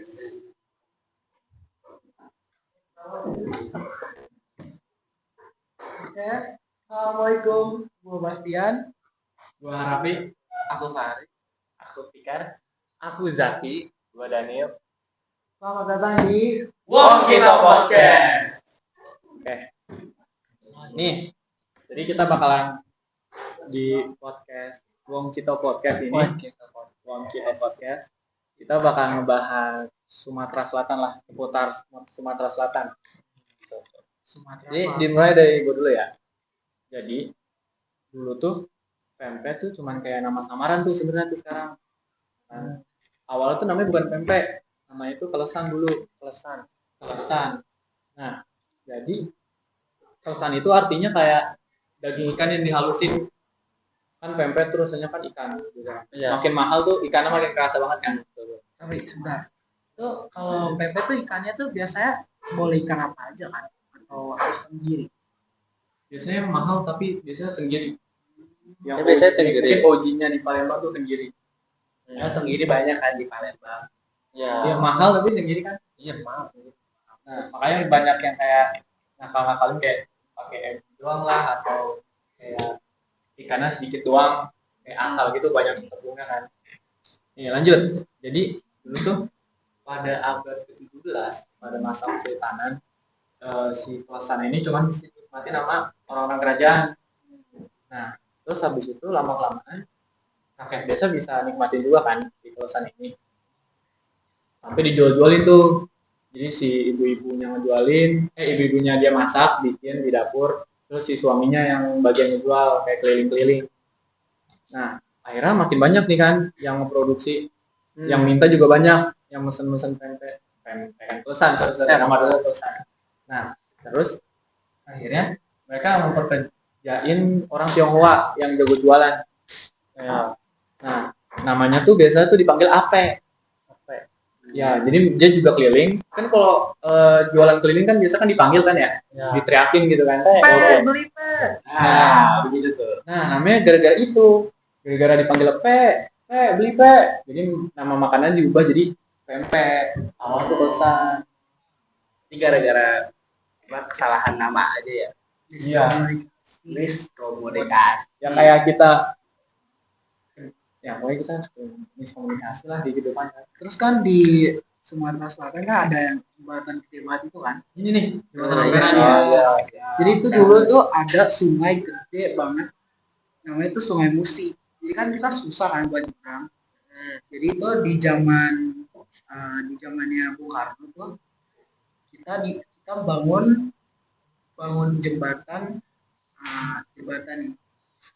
Oke, Assalamualaikum, Bu Bastian. Gua Raffi, aku Fahri, aku Fikar, aku Zaki, gua Daniel. Selamat datang di Wong Kita Podcast. Oke, nih, jadi kita bakalan di podcast Wong Kita Podcast ini. Wong Kita Podcast. Kita bakal ngebahas Sumatera Selatan lah, seputar Sumatera Selatan. Jadi dimulai dari gue dulu ya. Jadi dulu tuh pempek tuh cuman kayak nama samaran tuh sebenarnya tuh sekarang. Awalnya tuh namanya bukan pempek, namanya itu kelesan dulu, kelesan. Nah, jadi kelesan itu artinya kayak daging ikan yang dihalusin. Kan pempek tuh rasanya kan ikan gitu. Iya. Makin mahal tuh ikannya makin kerasa banget kan. Tapi sebentar. Tuh kalau pempek tuh ikannya tuh biasanya boleh ikan apa aja kan? Atau harus tenggiri? Biasanya yang mahal tapi biasanya tenggiri. Yang Ya, biasanya tenggiri. Mungkin OG-nya di Palembang tuh tenggiri. Ya, tenggiri banyak kan di Palembang. Ya mahal tapi tenggiri kan. Iya, mahal. Nah, makanya banyak yang kayak nakal-nakalin kayak pakai egg doang lah atau kayak ikannya sedikit doang kayak asal gitu banyak tepungnya kan. Nih lanjut. Jadi dulu tuh pada abad ke-17 pada masa Kesultanan si kelesan ini cuma bisa dinikmati nama orang-orang kerajaan. Nah, terus habis itu lama-kelamaan rakyat desa bisa nikmatin juga kan si kelesan ini. Sampai dijual-jualin tuh. Jadi si ibu-ibunya ngejualin, ibu-ibunya dia masak, bikin di dapur, terus si suaminya yang bagian ngejual kayak keliling-keliling. Nah, akhirnya makin banyak nih kan yang memproduksi, yang minta juga banyak, yang mesen-mesen pempek kelesan, nama dulu kelesan. Nah, terus akhirnya mereka memperkerjain orang Tionghoa yang jago jualan. Nah, namanya tuh biasanya tuh dipanggil ape. Ya, jadi dia juga keliling. Kan kalau jualan keliling kan biasa kan dipanggil kan ya, diteriakin gitu kan. Beli Nah, begitu tuh. Nah, namanya gara-gara itu, gara-gara dipanggil beli Jadi nama makanan diubah jadi pempek. Awal tuh pesan. Ini gara-gara kesalahan nama aja ya. Iya. Miskomunikasi. Yang kayak kita ya pokoknya kita miskomunikasi lah di kehidupan. Terus kan di Sumatera Selatan kan ada yang jembatan gede banget itu kan. Ini nih, Iya. Jadi itu dulu tuh ada sungai gede banget. Namanya itu Sungai Musi. Jadi kan kita susah kan buat nyebrang. Jadi itu di zamannya Bung Karno tuh kita bangun jembatan ini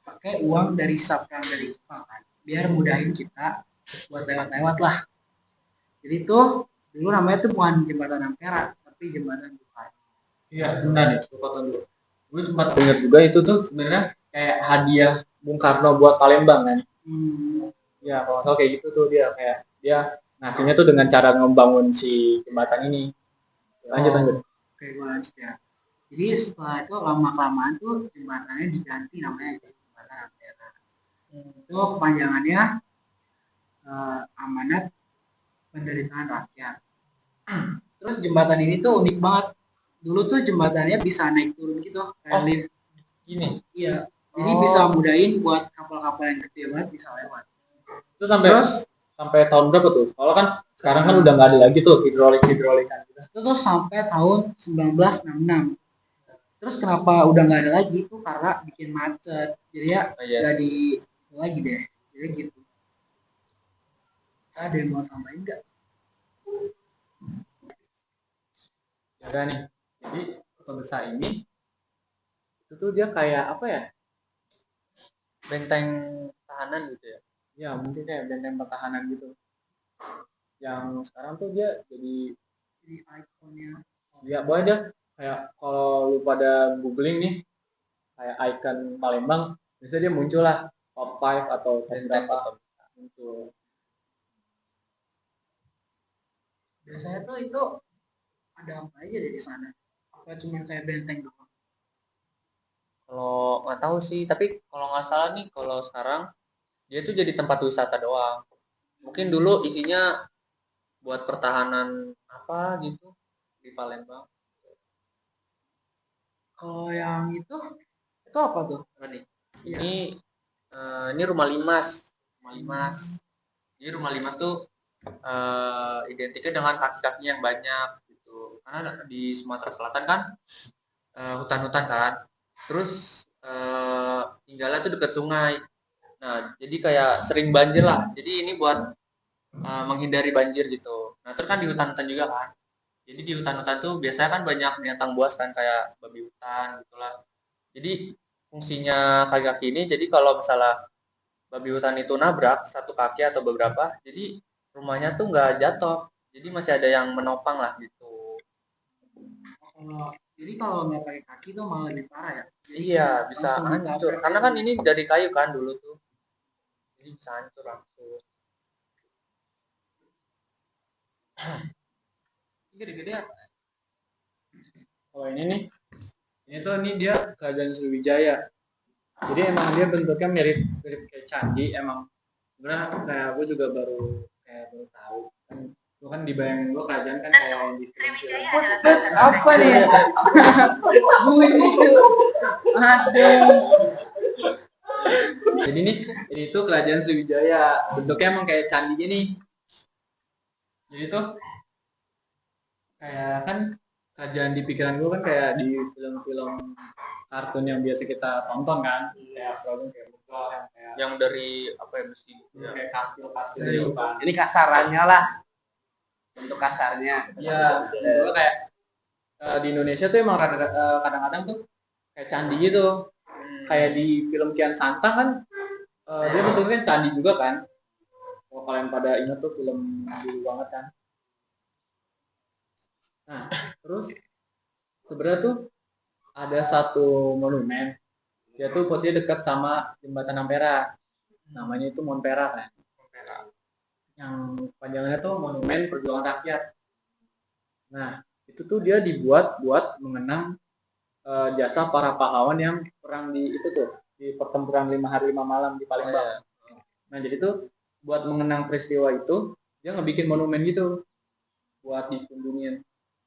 pakai uang dari sapram dari Jepang kan, biar mudahin kita buat lewat-lewat lah. Jadi itu dulu namanya tuh bukan jembatan Ampera tapi jembatan Bung Karno. Iya benar nih, gue sempat dengar juga itu tuh sebenarnya kayak hadiah Bung Karno buat Palembang kan. Ya kalau nggak kayak gitu tuh dia kayak dia ngasihnya tuh dengan cara ngebangun si jembatan ini. Lanjut. Oke, gue lanjut ya. Jadi setelah itu lama-kelamaan tuh jembatannya diganti namanya jembatan Ampera. Itu kepanjangannya amanat penderitaan rakyat. Terus jembatan ini tuh unik banget. Dulu tuh jembatannya bisa naik turun gitu kayak lift. Gini. Iya. Jadi bisa mudahin buat kapal-kapal yang gede banget bisa lewat. Itu sampai tahun berapa tuh? Kalau kan sekarang kan udah nggak ada lagi tuh hidrolikan gitu. Itu tuh sampai tahun 1966. Terus kenapa udah nggak ada lagi itu karena bikin macet. Jadi ya jadi lagi deh. Jadi gitu. Ada yang mau tambahin nggak? Ya nih. Jadi kota besar ini itu tuh dia kayak apa ya? Benteng pertahanan gitu ya. Ya mungkin kayak benteng pertahanan gitu. Yang sekarang tuh dia jadi ikonnya. Ya boleh deh. Kayak kalau lu pada googling nih kayak icon Palembang, biasanya dia muncul lah top 5 atau top berapa muncul. Biasanya tuh itu ada apa aja dari sana? Apa cuma kayak benteng doang? Kalau nggak tahu sih, tapi kalau nggak salah nih, kalau sekarang dia tuh jadi tempat wisata doang. Mungkin dulu isinya buat pertahanan apa gitu di Palembang. Kalau yang itu apa tuh? Tadi Iya. ini Rumah Limas. Rumah Limas. Jadi Rumah Limas tuh identiknya dengan kaki-kakinya yang banyak gitu. Karena di Sumatera Selatan kan hutan-hutan kan. Terus tinggalnya tuh dekat sungai. Nah, jadi kayak sering banjir lah. Jadi ini buat menghindari banjir gitu. Nah, terus kan di hutan-hutan juga kan. Jadi di hutan-hutan tuh biasanya kan banyak binatang buas kan kayak babi hutan gitulah. Jadi fungsinya kaki-kaki ini jadi kalau misalnya babi hutan itu nabrak satu kaki atau beberapa, jadi rumahnya tuh nggak jatuh. Jadi masih ada yang menopang lah gitu. Jadi kalau nggak pakai kaki tuh malah lebih parah ya. Jadi Iya, kayak bisa langsung hancur. ditabrak Karena gitu. kan ini dari kayu kan dulu tuh. Jadi bisa hancur langsung. Gede-gede apa? Oh ini tuh dia kerajaan Sriwijaya. Jadi emang dia bentuknya mirip mirip kayak candi. Emang sebenarnya kayak gue juga baru tahu. Kan gue kan dibayangin gue kerajaan kan kayak yang di film-film. Apa nih? Gue itu. Aduh. Jadi ini tuh kerajaan Sriwijaya. Bentuknya emang kayak candi gini. Jadi tuh kayak kan kerajaan di pikiran gue kan kayak di film-film kartun yang biasa kita tonton kan, kayak problem kayak Megah yang kayak Yang dari apa ya mesti ya. kayak kastil gitu kan. Ini kasarannya lah. Bentuk kasarnya. Iya, gue kayak di Indonesia tuh emang kadang-kadang tuh kayak candi gitu. Kayak di film Kian Santang kan dia bentuknya kan candi juga kan. Kalau kalian pada ingat tuh film dulu banget kan. Nah, terus sebenarnya tuh ada satu monumen. Dia tuh posisinya dekat sama jembatan Ampera. Namanya itu Montpera kan. Montpera. Yang panjangnya tuh Monumen Perjuangan Rakyat. Nah, itu tuh dia dibuat buat mengenang jasa para pahlawan yang perang di itu tuh di pertempuran 5 hari 5 malam di Palembang. Nah, jadi tuh buat mengenang peristiwa itu dia ngebikin monumen gitu buat dikunjungin.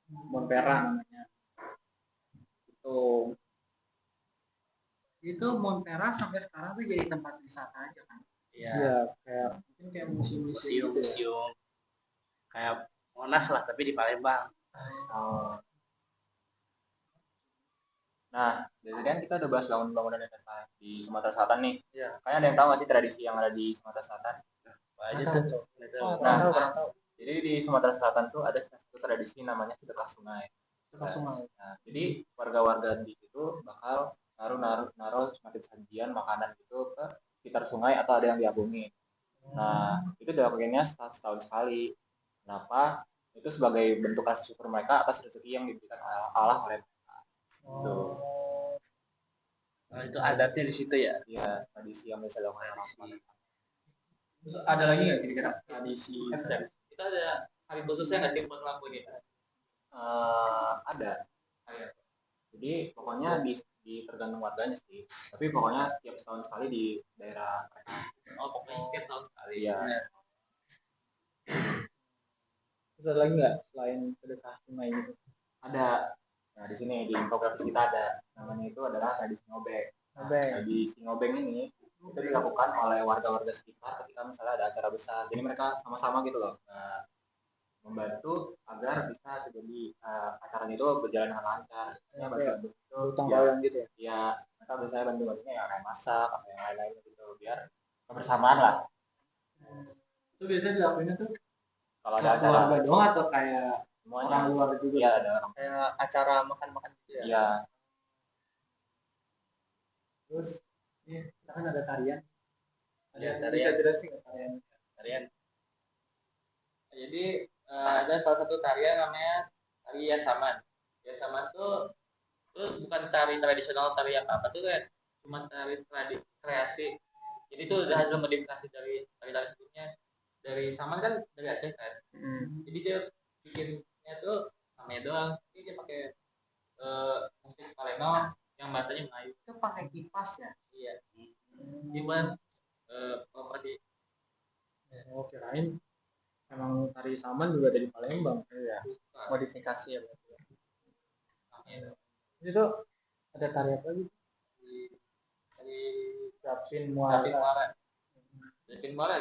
Montpera namanya. Itu Itu Montpera sampai sekarang tuh jadi tempat wisata aja kan. Iya, kayak mungkin kayak museum-museum gitu ya. museum kayak Monas lah tapi di Palembang. Oh. Nah, jadi kan kita udah bahas bangunan-bangunan yang ada di Sumatera Selatan nih. Iya. Kayaknya ada yang tahu nggak sih tradisi yang ada di Sumatera Selatan? Apa aja tuh? Nah, jadi di Sumatera Selatan tuh ada satu tradisi namanya sedekah sungai. Sedekah sungai. Nah, jadi warga-warga di situ bakal naruh semacam sajian makanan gitu ke sekitar sungai atau ada yang diabungin. Nah, itu dilakukannya setahun sekali. Kenapa? Itu sebagai bentuk rasa syukur mereka atas rezeki yang diberikan Allah oleh mereka. Gitu. Nah, itu adatnya di situ ya. Iya, tradisi yang bisa dilakukan orang Sumatera. Terus ada lagi nggak kira-kira tradisi? Kita ada hari khususnya nggak sih buat ngelakuin ini? Ada. Jadi pokoknya tergantung warganya sih. Tapi pokoknya setiap tahun sekali di daerah mereka. Oh, pokoknya setiap tahun sekali. Iya. Terus ada lagi nggak selain sedekah sungai gitu? Ada. Nah, di sini di infografis kita ada. Namanya itu adalah tradisi ngobeng. Tradisi ngobeng ini itu dilakukan oleh warga-warga sekitar ketika misalnya ada acara besar. Jadi mereka sama-sama gitu loh. Nah, membantu agar bisa terjadi acaranya itu berjalan dengan lancar. Misalnya bantu itu Gotong royong gitu ya? Ya, mereka biasanya bantu-bantunya ya kayak masak atau yang lain-lain gitu biar kebersamaan lah. Itu biasanya dilakuinnya tuh Kalau ada acara keluarga doang atau kayak semuanya orang luar juga? Iya, ada orang. Kayak acara makan-makan gitu ya. Iya. Terus ini kita kan ada tarian. Ada Bisa tarian. jelasin nggak tarian? Tarian. Jadi ada salah satu tarian namanya tari Yasaman. Yasaman tuh bukan tari tradisional tari apa tuh kayak cuma tari kreasi. Jadi tuh udah hasil modifikasi dari tari-tari sebelumnya. Dari Saman kan dari Aceh kan. Jadi dia bikinnya tuh namanya doang. Ini dia pakai musik Palembang yang bahasanya Melayu. Itu pakai kipas ya. Iya. Gimana properti Oh, kirain Emang tari Saman juga dari Palembang. Iya. Modifikasi ya berarti. Itu ada tari apa lagi? Dari Zapin Zapin Muara. Muara. Zapin Muara.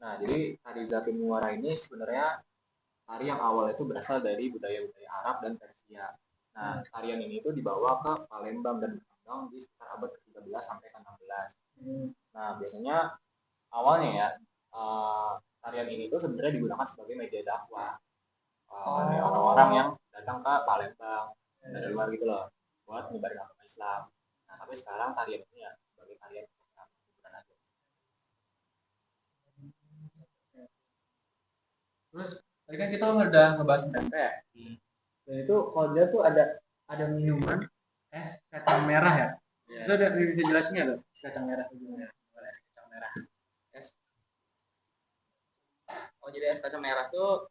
Nah, jadi tari Zapin Muara ini sebenarnya tari yang awal itu berasal dari budaya-budaya Arab dan Persia. Nah, tarian ini itu dibawa ke Palembang dan berkembang di sekitar abad ke-13 sampai ke-16. Nah, biasanya awalnya ya tarian ini tuh sebenarnya digunakan sebagai media dakwah oleh orang-orang yang datang ke Palembang dari luar gitu loh, buat nyebarin agama Islam. Nah, tapi sekarang tarian ini ya sebagai tarian hiburan aja. Terus tadi kan kita udah ngebahas tempe ya. Dan itu kalau dia tuh ada minuman es kacang merah ya. Itu ada bisa jelasin nggak tuh kacang merah itu gimana? Es kacang merah. Es. Oh, jadi es kacang merah tuh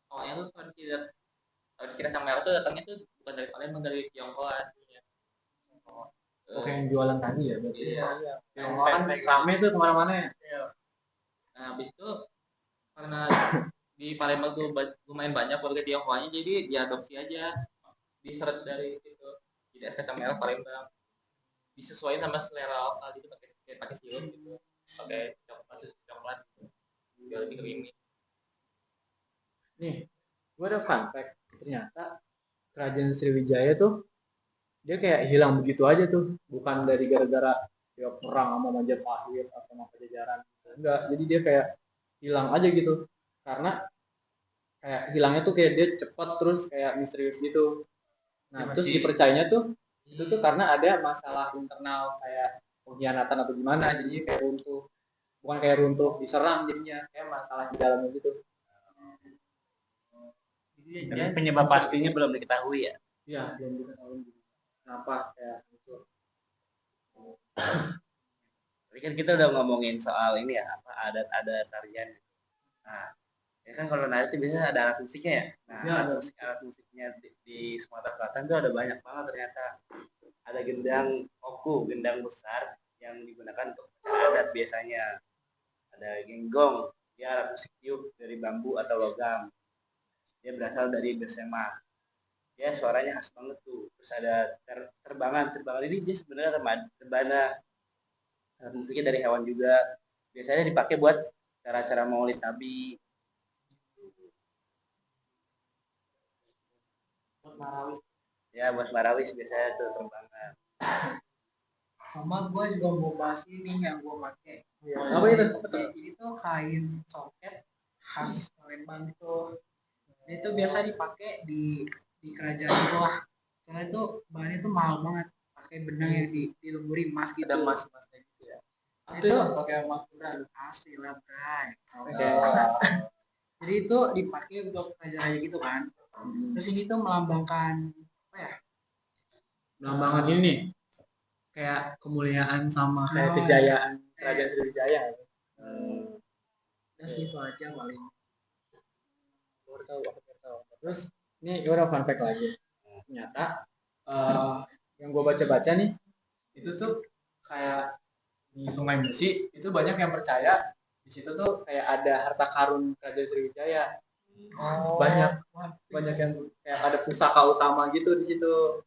awalnya tuh tradisi kacang merah tuh datangnya tuh bukan dari Palembang, dari Tionghoa aslinya. Oke, yang jualan tadi ya berarti. Iya. Yang kan rame tuh kemana-mana ya. Nah, habis itu karena di Palembang tuh lumayan banyak warga Tionghoanya, jadi diadopsi aja, diseret dari itu. Jadi es kacang merah Palembang disesuaikan sama selera lokal, gitu pakai sirup gitu, pakai coklat gitu, biar lebih creamy. Nih, gue ada fun fact. Ternyata kerajaan Sriwijaya tuh dia kayak hilang begitu aja tuh, bukan dari gara-gara dia perang sama Majapahit atau sama Pajajaran. Enggak, jadi dia kayak hilang aja gitu. Karena kayak hilangnya tuh kayak dia cepat terus kayak misterius gitu. Nah, Ya, terus masih- dipercayanya tuh itu tuh karena ada masalah internal kayak pengkhianatan atau gimana, jadinya kayak runtuh. Bukan kayak runtuh, diserang jadinya, kayak masalah di dalamnya gitu. Tapi penyebab pastinya belum diketahui ya. Iya, belum diketahui kenapa kayak gitu. Tapi kan kita udah ngomongin soal ini ya, apa adat-adat tarian. Nah, ya kan kalau nari itu biasanya ada alat musiknya ya. Nah, Ya, alat musiknya di Sumatera Selatan tuh ada banyak banget ternyata. Ada gendang oku, gendang besar yang digunakan untuk acara adat biasanya. Ada genggong, dia alat musik tiup dari bambu atau logam. Dia berasal dari bersema. Dia suaranya khas banget tuh. Terus ada terbangan ini dia sebenarnya rebana. Alat musiknya dari hewan juga. Biasanya dipakai buat cara-cara maulid nabi. Buat marawis. Ya buat marawis biasanya tuh terbangan. Sama gue juga mau bahas ini yang gue pakai. Apa itu? Jadi tuh kain soket khas Palembang itu. Ini tuh biasa dipakai di kerajaan itu lah. Soalnya itu bahannya tuh mahal banget. Pakai benang yang dilumuri emas gitu. Ada mas-masnya gitu ya. Itu pakai emas beneran. asli lah, Bray. Oke. Jadi itu dipakai untuk kerajaan gitu kan. Terus ini tuh melambangkan apa ya? Melambangkan ini kayak kemuliaan sama kayak Oh, kejayaan kerajaan Sriwijaya. Udah sih itu aja paling. Baru tahu, aku baru tahu. Terus ini gue ada fun fact lagi. Ternyata yang gue baca-baca nih itu tuh kayak di Sungai Musi itu banyak yang percaya di situ tuh kayak ada harta karun kerajaan Sriwijaya. Banyak yang kayak ada pusaka utama gitu di situ.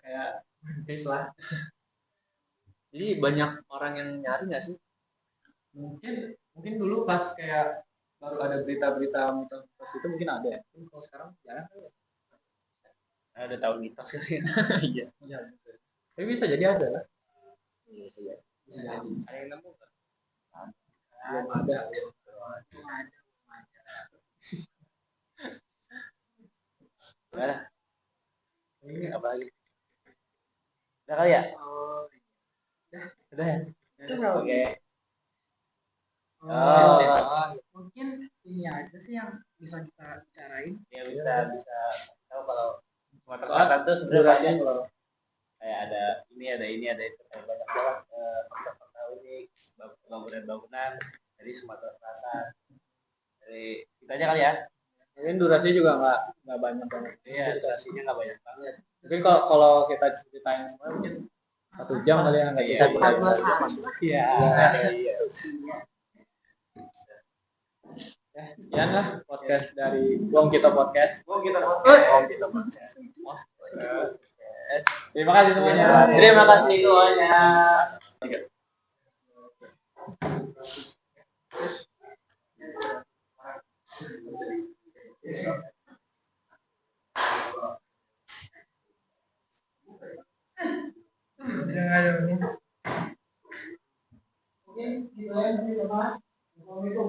Kayak case lah. Jadi banyak orang yang nyari nggak sih? Mungkin dulu pas kayak baru ada berita-berita mitos itu mungkin ada ya. Kalau sekarang jarang kali ya. Ada tahun mitos kali ya. Iya. Tapi bisa jadi ada lah. Bisa jadi. Ada yang nemu nggak? Belum ada. Gimana? Ini Apa lagi? Udah kali ya? udah ya. Itu berapa? Oke. Mungkin ini aja sih yang bisa kita bicarain. Ya bisa tahu kalau Sumatera Soal Selatan tuh sebenarnya durasinya banyak kalau kayak ada ini ada itu banyak banget fakta-fakta unik bangunan dari Sumatera Selatan. Dari kita aja kali ya. mungkin durasinya juga nggak banyak banget. Iya, durasinya nggak banyak banget. Mungkin kalau kita ceritain semua mungkin 1 jam kali ya, nggak bisa Iya, kita. 14 hari lah. Iya. Iya. Sekian lah podcast dari Wong Kita Podcast. Oh, kita Terima kasih semuanya. Terima kasih semuanya. Oke, silakan Mas. Assalamualaikum.